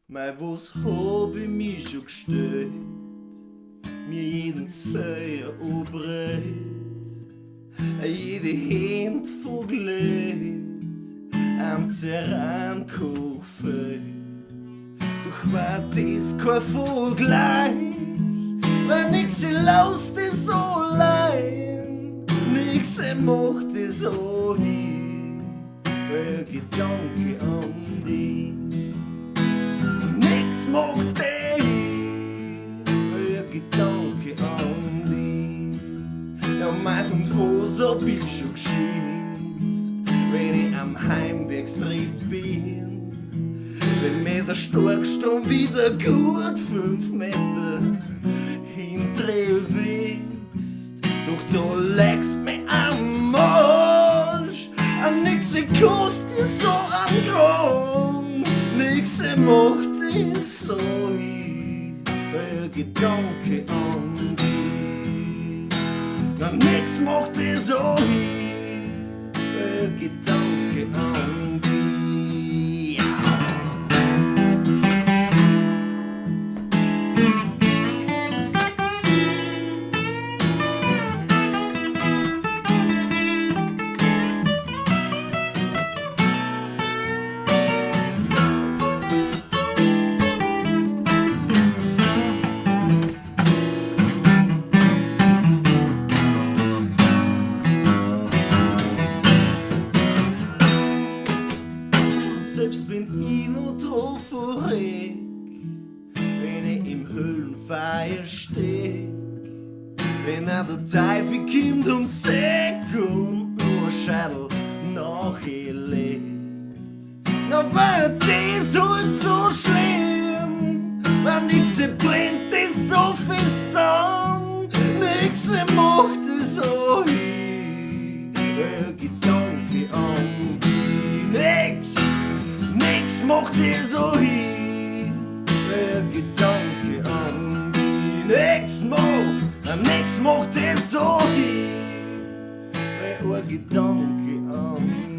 Mei, was hab ich mich schon gestellt? Mir jeden Zeier anbreit, jede Hand verglätt, am Zerrankoffet. Doch war das kein Vergleich, weil nix laust es allein, nix macht es auch hin, ein Gedanke an dich. Nix macht dich, ein Gedanke an dich. Ja, mein und was hab ich schon geschimpft, wenn ich am Heimwegstrieb bin? Wenn mir der Starkstrom wieder gut 5 Meter hinterher wächst, doch du legst mich am Arsch, an nix kostet dir so an Grund, nix macht dir so ein Gedanke an dich. Ja, nix macht dir so ein Gedanke an dich. Selbst wenn ich noch drauf verreck, wenn ich im Höllenfeuer steck, wenn auch der Teufel kommt und Säck und nur Schädel nachgelegt, na war das halt so schlimm, weil nix brennt es so fest zusammen, nix macht es so hin, ein Gedanke an dich, nix macht dir so hin, ein Gedanke an dich. Nix macht dir so hin, ein Gedanke an dich.